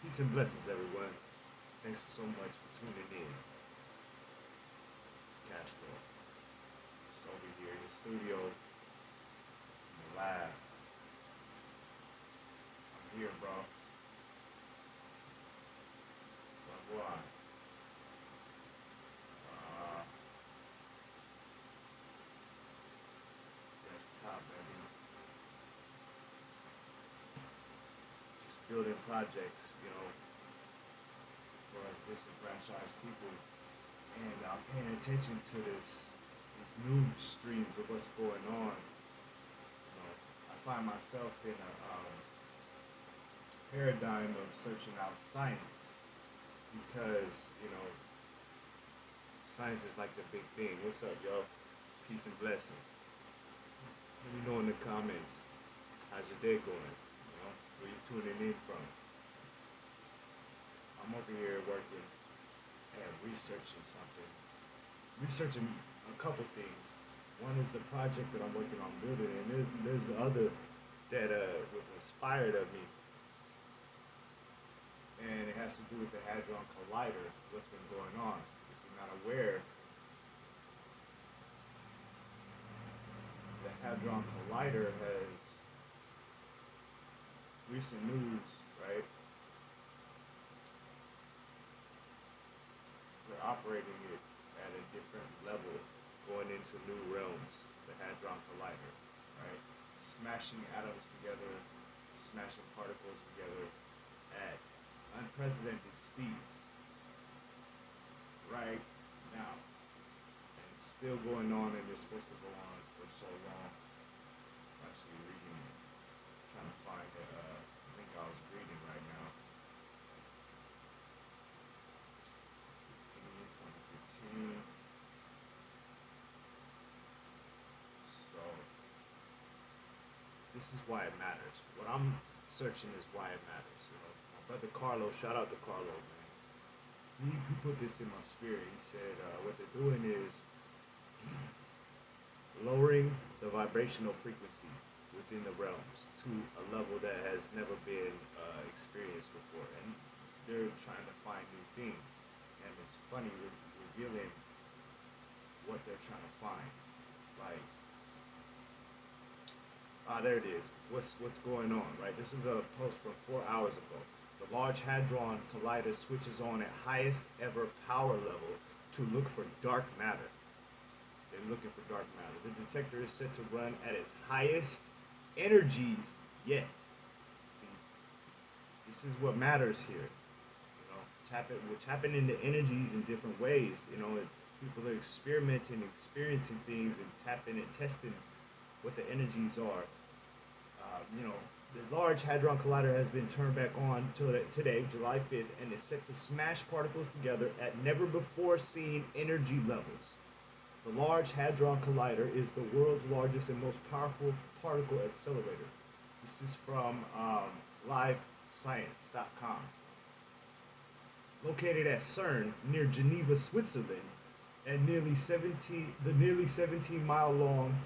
Peace and blessings, everyone. Thanks so much for tuning in. It's Castro. It's over here in the studio, in the lab. I'm here, bro. Wagwan. Uh, Desktop, baby. Just building projects, for us disenfranchised people. And I'm paying attention to these news streams of what's going on. I find myself in a paradigm of searching out science because science is like the big thing. What's up, yo? Peace and blessings. Let me know in the comments. How's your day going? Where you tuning in from? I'm over here working and researching something. Researching a couple things. One is the project that I'm working on building, and there's the other that was inspired of me, and it has to do with the Hadron Collider. What's been going on? If you're not aware, the Hadron Collider has recent news, right? We're operating it at a different level, going into new realms. The Hadron Collider, right? Smashing atoms together, smashing particles together at unprecedented speeds, right now. And it's still going on, and it's supposed to go on for so long. I'm actually reading, trying to find the link I was reading right now. 2015. So this is why it matters. What I'm searching is why it matters. My brother Carlo, shout out to Carlo, man. He put this in my spirit. He said what they're doing is lowering the vibrational frequency within the realms to a level that has never been experienced before, and they're trying to find new things. And it's funny revealing what they're trying to find. Like, there it is. What's going on, right? This is a post from 4 hours ago. The Large Hadron Collider switches on at highest ever power level to look for dark matter. They're looking for dark matter. The detector is set to run at its highest energies yet. See, this is what matters here. We're tapping into energies in different ways. People are experimenting, experiencing things, and tapping and testing what the energies are. The Large Hadron Collider has been turned back on today, July 5th, and is set to smash particles together at never before seen energy levels. The Large Hadron Collider is the world's largest and most powerful particle accelerator. This is from livescience.com. Located at CERN near Geneva, Switzerland, and the nearly 17-mile long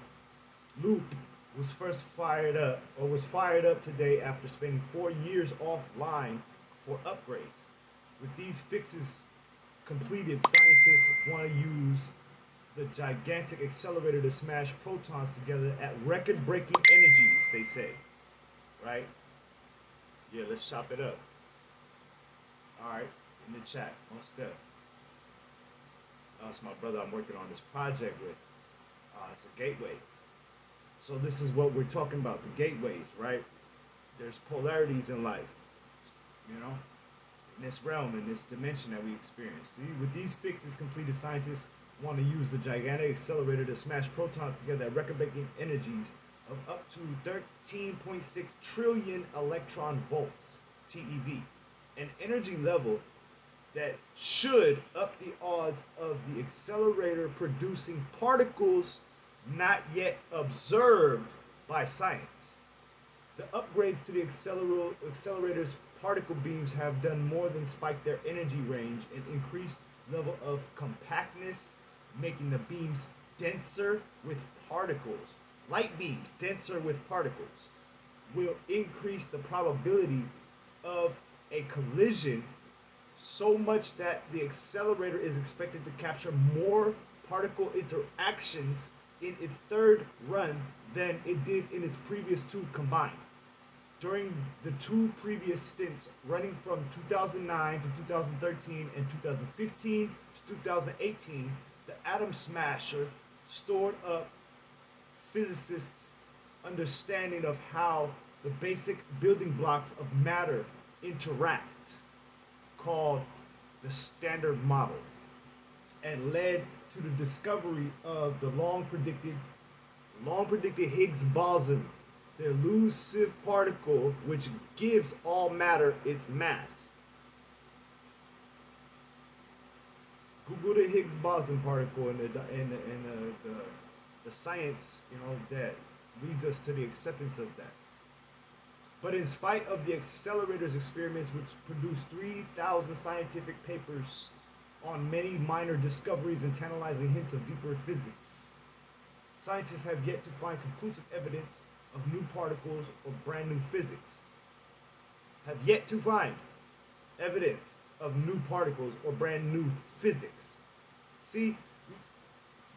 loop was fired up today after spending 4 years offline for upgrades. With these fixes completed, scientists want to use the gigantic accelerator to smash protons together at record-breaking energies, they say. Right? Yeah, let's chop it up. Alright, in the chat, one step. That's my brother I'm working on this project with. It's a gateway. So this is what we're talking about, the gateways, right? There's polarities in life, in this realm, in this dimension that we experience. With these fixes completed, scientists want to use the gigantic accelerator to smash protons together at record-breaking energies of up to 13.6 trillion electron volts, TeV, an energy level that should up the odds of the accelerator producing particles not yet observed by science. The upgrades to the accelerator's particle beams have done more than spike their energy range and increased level of compactness, making the beams denser with particles. Light beams denser with particles will increase the probability of a collision so much that the accelerator is expected to capture more particle interactions in its third run than it did in its previous two combined. During the two previous stints, running from 2009 to 2013 and 2015 to 2018, the atom smasher stored up physicists' understanding of how the basic building blocks of matter interact, called the Standard Model, and led to the discovery of the long predicted Higgs Boson, the elusive particle which gives all matter its mass. Google the Higgs Boson particle and the science, that leads us to the acceptance of that. But in spite of the accelerator's experiments, which produced 3,000 scientific papers on many minor discoveries and tantalizing hints of deeper physics, scientists have yet to find conclusive evidence of new particles or brand new physics. Have yet to find evidence of new particles or brand new physics. See,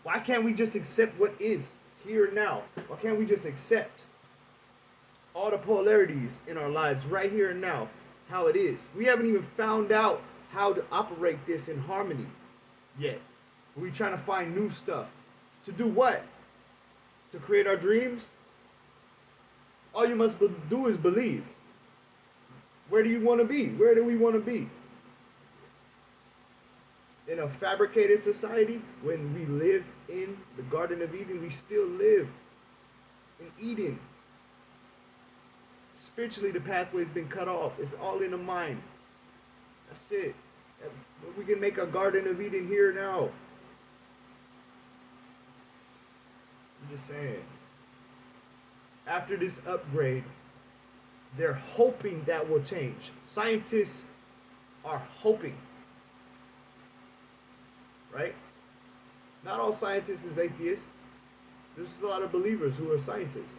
why can't we just accept what is here and now? Why can't we just accept all the polarities in our lives right here and now, how it is? We haven't even found out how to operate this in harmony yet. We're trying to find new stuff. To do what? To create our dreams? All you must do is believe. Where do you want to be? Where do we want to be? In a fabricated society, when we live in the Garden of Eden, we still live in Eden. Spiritually, the pathway's been cut off. It's all in the mind. That's it. We can make a Garden of Eden here now. I'm just saying. After this upgrade, they're hoping that will change. Scientists are hoping. Right? Not all scientists is atheists. There's a lot of believers who are scientists.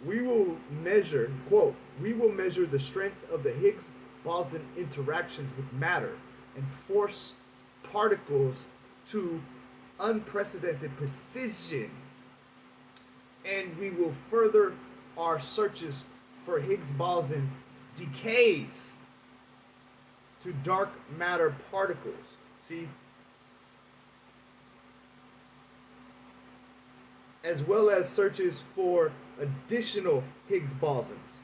We will measure, quote, we will measure the strengths of the Higgs boson interactions with matter and force particles to unprecedented precision. And we will further our searches for Higgs boson decays to dark matter particles. See? As well as searches for additional Higgs bosons.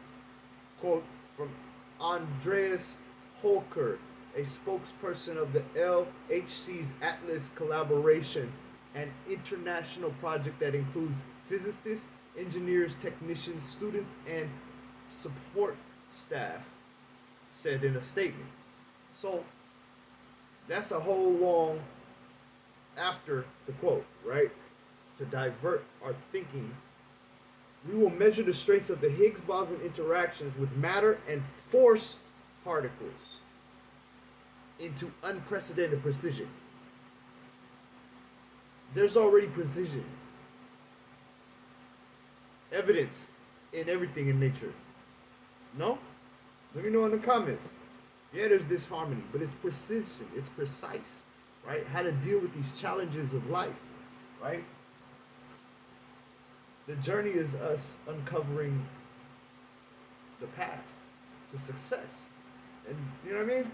Quote from Andreas Holker, a spokesperson of the LHC's Atlas collaboration, an international project that includes physicists, engineers, technicians, students, and support staff, said in a statement. So that's a whole long after the quote, right? To divert our thinking, we will measure the strengths of the Higgs boson interactions with matter and force particles into unprecedented precision. There's already precision evidenced in everything in nature. No? Let me know in the comments. Yeah, there's disharmony, but it's precision, it's precise, right? How to deal with these challenges of life, right? The journey is us uncovering the path to success. And you know what I mean?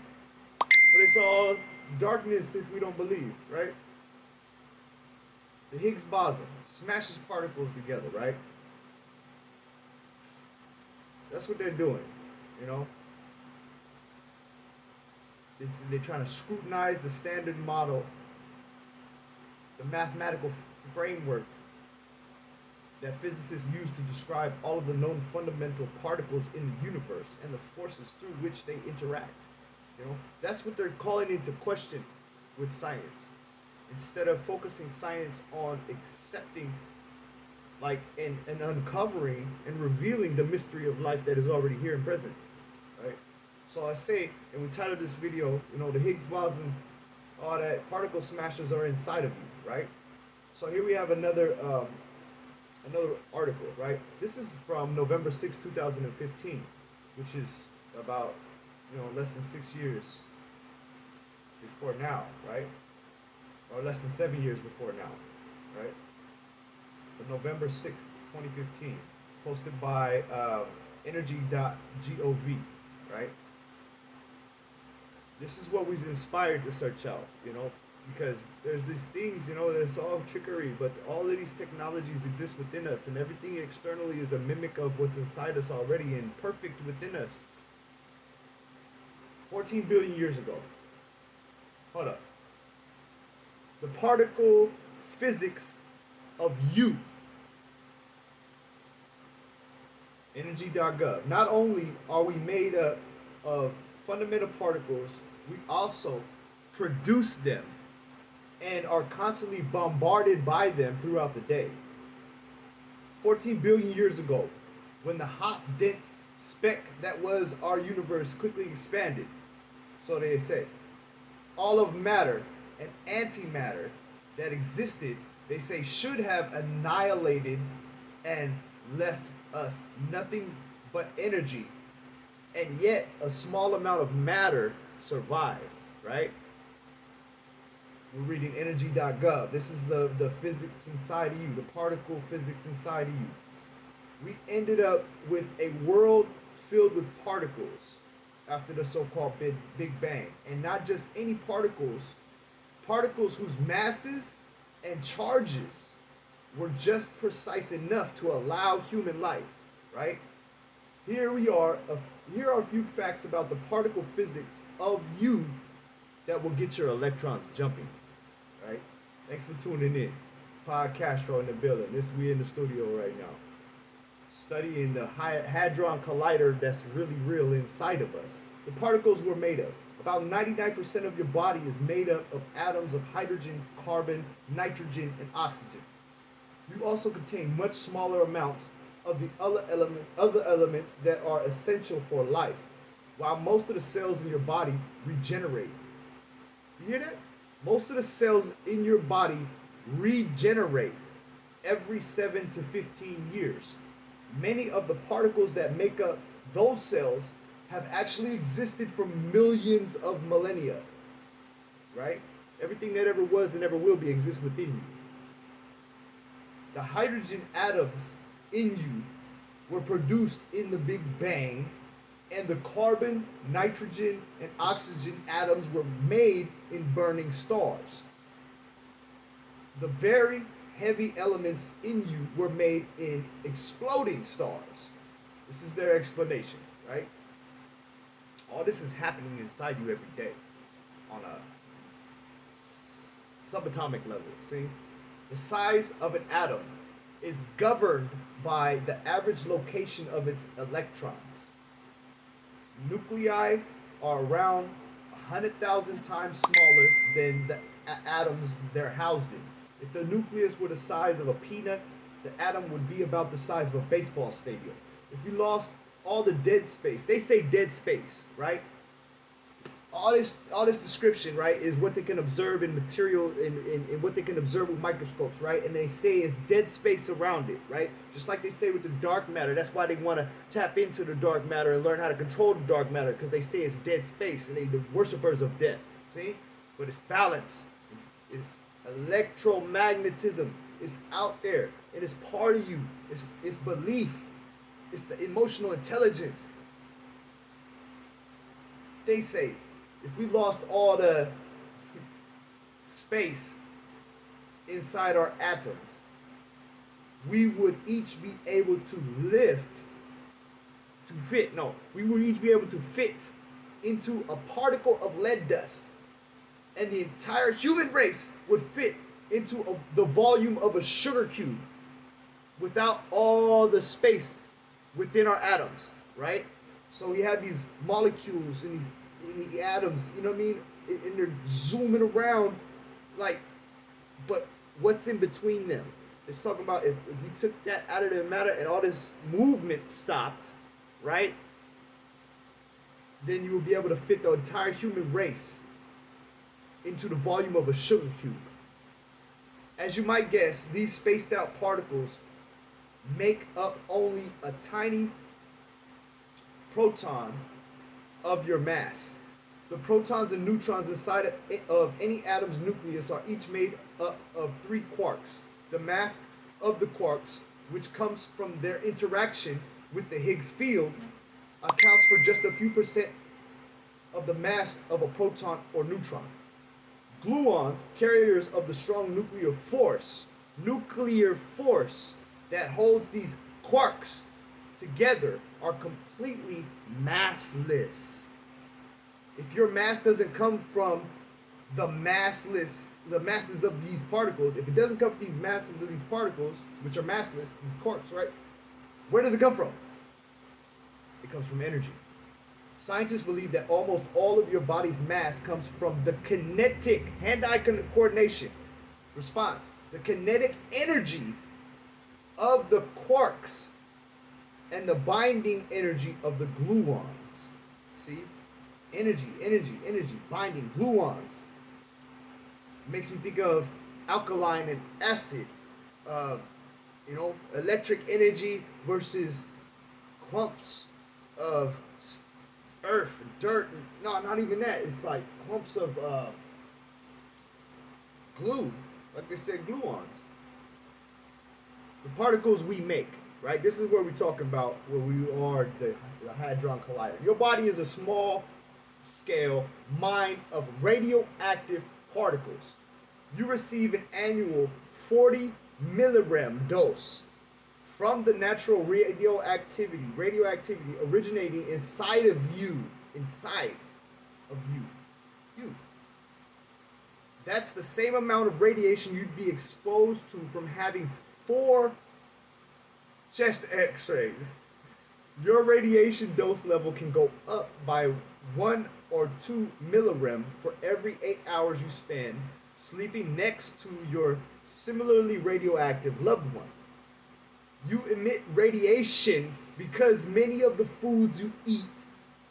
But it's all darkness if we don't believe, right? The Higgs boson smashes particles together, right? That's what they're doing, you know? They're trying to scrutinize the standard model, the mathematical framework that physicists use to describe all of the known fundamental particles in the universe and the forces through which they interact. You know, that's what they're calling into question with science. Instead of focusing science on accepting, like, and uncovering and revealing the mystery of life that is already here and present, right? So I say, and we titled this video, you know, the Higgs boson, all that particle smashers are inside of you, right? So here we have another article, right? This is from November 6, 2015, which is about, less than 6 years before now, right? Or less than 7 years before now, right? But November 6th, 2015, posted by energy.gov, right? This is what was inspired to search out, because there's these things, that's all trickery, but all of these technologies exist within us, and everything externally is a mimic of what's inside us already and perfect within us. 14 billion years ago. Hold up. The particle physics of you. Energy.gov. Not only are we made up of fundamental particles, we also produce them and are constantly bombarded by them throughout the day. 14 billion years ago, when the hot, dense speck that was our universe quickly expanded, so they say, all of matter and antimatter that existed, they say, should have annihilated and left us nothing but energy, and yet a small amount of matter survived, right? We're reading energy.gov. This is the physics inside of you, the particle physics inside of you. We ended up with a world filled with particles after the so-called Big Bang. And not just any particles, particles whose masses and charges were just precise enough to allow human life, right? Here we are. Here are a few facts about the particle physics of you that will get your electrons jumping, right? Thanks for tuning in. PodCAstro in the building. We in the studio right now, studying the Hadron Collider that's really real inside of us. The particles we're made of. About 99% of your body is made up of atoms of hydrogen, carbon, nitrogen, and oxygen. You also contain much smaller amounts of the other elements that are essential for life, while most of the cells in your body regenerate. You hear that? Most of the cells in your body regenerate every 7 to 15 years. Many of the particles that make up those cells have actually existed for millions of millennia, right? Everything that ever was and ever will be exists within you. The hydrogen atoms in you were produced in the Big Bang, and the carbon, nitrogen, and oxygen atoms were made in burning stars. The very heavy elements in you were made in exploding stars. This is their explanation, right? All this is happening inside you every day on a subatomic level. See? The size of an atom is governed by the average location of its electrons. Nuclei are around 100,000 times smaller than the atoms they're housed in. If the nucleus were the size of a peanut, the atom would be about the size of a baseball stadium. If we lost all the dead space, they say dead space, right? All this description, right, is what they can observe in material, in what they can observe with microscopes, right? And they say it's dead space around it, right? Just like they say with the dark matter. That's why they want to tap into the dark matter and learn how to control the dark matter, because they say it's dead space, and the worshippers of death, see? But it's balance. It's electromagnetism. It's out there. It is part of you. It's belief. It's the emotional intelligence. They say, if we lost all the space inside our atoms, we would each be able to we would each be able to fit into a particle of lead dust. And the entire human race would fit into the volume of a sugar cube without all the space within our atoms, right? So we have these molecules in the atoms, you know what I mean? And they're zooming around, like, but what's in between them? It's talking about if we took that out of the matter and all this movement stopped, right? Then you would be able to fit the entire human race into the volume of a sugar cube. As you might guess, these spaced out particles make up only a tiny proton of your mass. The protons and neutrons inside of any atom's nucleus are each made up of 3 quarks. The mass of the quarks, which comes from their interaction with the Higgs field, accounts for just a few percent of the mass of a proton or neutron. Gluons, carriers of the strong nuclear force that holds these quarks together, are completely massless. If your mass doesn't come from the masses of these particles, if it doesn't come from these masses of these particles, which are massless, these quarks, right? Where does it come from? It comes from energy. Scientists believe that almost all of your body's mass comes from the kinetic, hand-eye coordination response, the kinetic energy of the quarks and the binding energy of the gluons. See? Energy, binding, gluons. Makes me think of alkaline and acid. Electric energy versus clumps of earth, dirt. No, not even that. It's like clumps of glue. Like they said, gluons. The particles we make, right? This is where we're talking about where we are the Hadron Collider. Your body is a small scale mine of radioactive particles. You receive an annual 40 millirem dose from the natural radioactivity originating inside of you. That's the same amount of radiation you'd be exposed to from having 4 chest x-rays. Your radiation dose level can go up by 1 or 2 millirem for every 8 hours you spend sleeping next to your similarly radioactive loved one. You emit radiation because many of the foods you eat,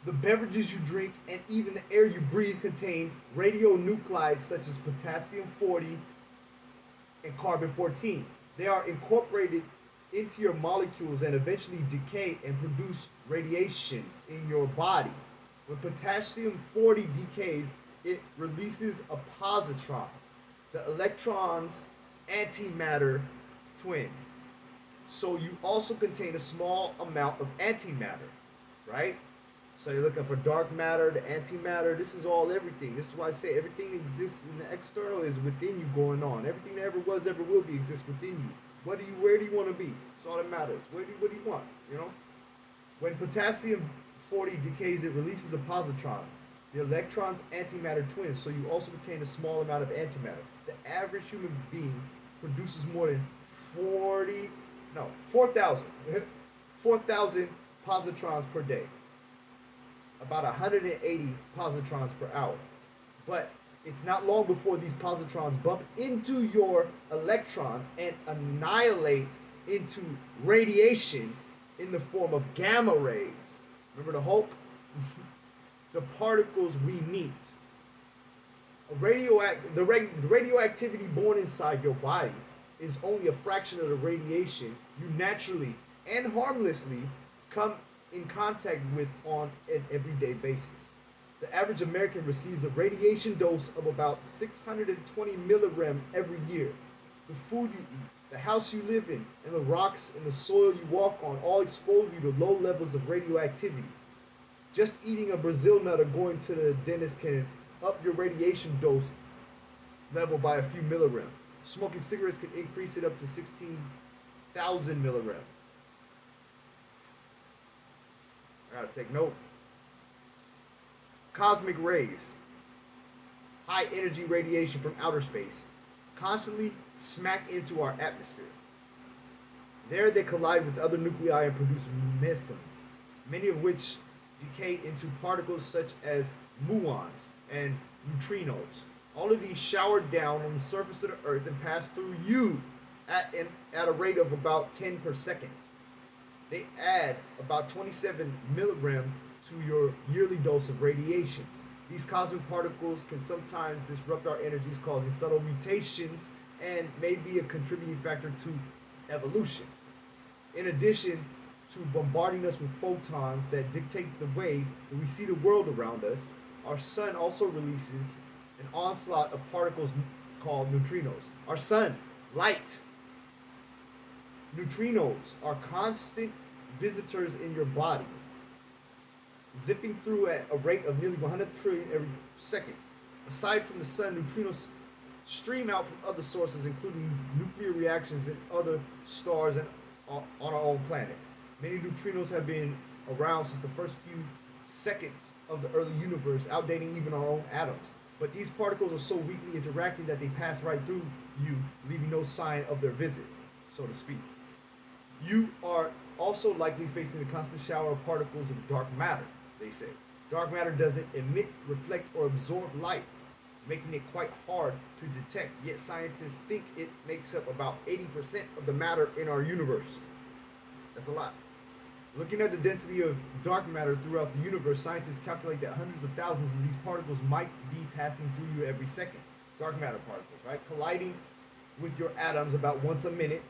the beverages you drink, and even the air you breathe contain radionuclides such as potassium-40 and carbon-14. They are incorporated into your molecules and eventually decay and produce radiation in your body. When potassium-40 decays, it releases a positron, the electron's antimatter twin. So you also contain a small amount of antimatter, right? So you're looking for dark matter, the antimatter. This is all everything. This is why I say everything exists in the external is within you going on. Everything that ever was, ever will be exists within you. Where do you want to be? That's all that matters. What do you want? When potassium-40 decays, it releases a positron, the electron's antimatter twin. So you also contain a small amount of antimatter. The average human being produces more than 4,000 positrons per day. About 180 positrons per hour. But it's not long before these positrons bump into your electrons and annihilate into radiation in the form of gamma rays. Remember the Hulk? The particles we meet. The radioactivity born inside your body is only a fraction of the radiation you naturally and harmlessly come in contact with on an everyday basis. The average American receives a radiation dose of about 620 millirem every year. The food you eat, the house you live in, and the rocks and the soil you walk on all expose you to low levels of radioactivity. Just eating a Brazil nut or going to the dentist can up your radiation dose level by a few millirem. Smoking cigarettes can increase it up to 16,000 millirem. I gotta take note. Cosmic rays, high energy radiation from outer space, constantly smack into our atmosphere. There they collide with other nuclei and produce mesons, many of which decay into particles such as muons and neutrinos. All of these shower down on the surface of the Earth and pass through you at a rate of about 10 per second. They add about 27 millirem to your yearly dose of radiation. These cosmic particles can sometimes disrupt our energies, causing subtle mutations, and may be a contributing factor to evolution. In addition, to bombarding us with photons that dictate the way that we see the world around us, our sun also releases an onslaught of particles called neutrinos. Our sun, light, neutrinos are constant visitors in your body, zipping through at a rate of nearly 100 trillion every second. Aside from the sun, neutrinos stream out from other sources, including nuclear reactions in other stars and on our own planet. Many neutrinos have been around since the first few seconds of the early universe, outdating even our own atoms. But these particles are so weakly interacting that they pass right through you, leaving no sign of their visit, so to speak. You are also likely facing a constant shower of particles of dark matter, they say. Dark matter doesn't emit, reflect, or absorb light, making it quite hard to detect, yet scientists think it makes up about 80% of the matter in our universe. That's a lot. Looking at the density of dark matter throughout the universe, scientists calculate that hundreds of thousands of these particles might be passing through you every second. Dark matter particles, right? Colliding with your atoms about once a minute.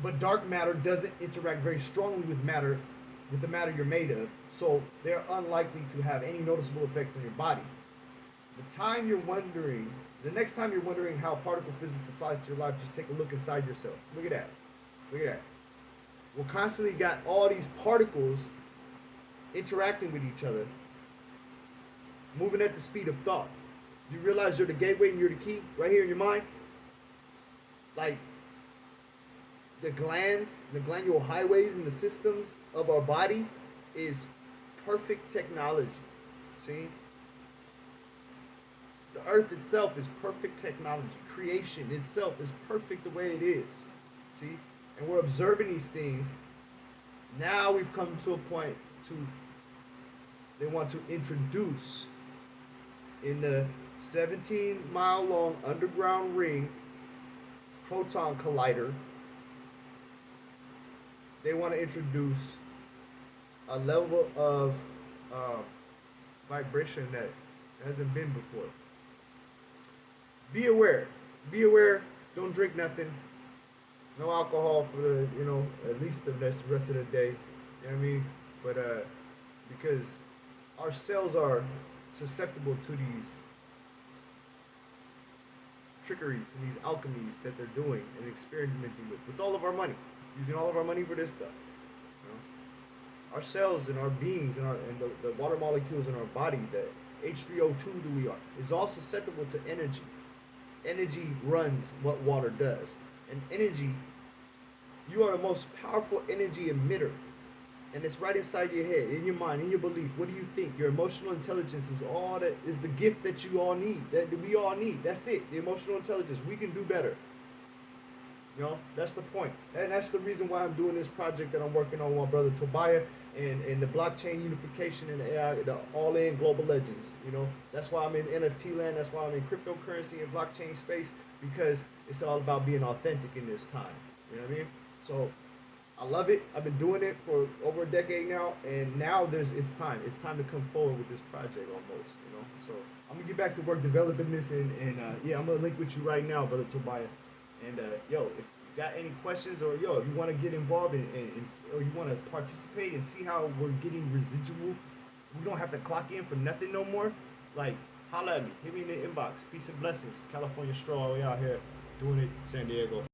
But dark matter doesn't interact very strongly with the matter you're made of, so they're unlikely to have any noticeable effects on your body. The next time you're wondering how particle physics applies to your life, just take a look inside yourself. Look at that. Look at that. We're constantly got all these particles interacting with each other, moving at the speed of thought. Do you realize you're the gateway and you're the key right here in your mind? Like the glands, the glandular highways and the systems of our body is perfect technology. See? The earth itself is perfect technology. Creation itself is perfect the way it is. See? And we're observing these things. Now we've come to a point they want to introduce in the 17-mile long underground ring proton collider, they want to introduce a level of vibration that hasn't been before. Be aware. Be aware. Don't drink nothing. No alcohol for at least the rest of the day. You know what I mean? But because our cells are susceptible to these trickeries and these alchemies that they're doing and experimenting with all of our money, using all of our money for this stuff. You know? Our cells and our beings and the water molecules in our body, the H3O2 that we are, is all susceptible to energy. Energy runs what water does. And energy, you are the most powerful energy emitter. And it's right inside your head, in your mind, in your belief. What do you think? Your emotional intelligence is the gift that you all need, that we all need. That's it, the emotional intelligence. We can do better. You know, that's the point. And that's the reason why I'm doing this project that I'm working on with my brother Tobiah and the blockchain unification and the AI, the all-in global legends. You know, that's why I'm in NFT land. That's why I'm in cryptocurrency and blockchain space, because it's all about being authentic in this time. You know what I mean? So I love it. I've been doing it for over a decade now, and now it's time. It's time to come forward with this project almost. You know, so I'm gonna get back to work developing this, and yeah, I'm gonna link with you right now, brother Tobiah. And yo, if you got any questions, or if you want to get involved or you want to participate and see how we're getting residual, we don't have to clock in for nothing no more. Like, holla at me, hit me in the inbox. Peace and blessings. California Straw, we out here doing it, San Diego.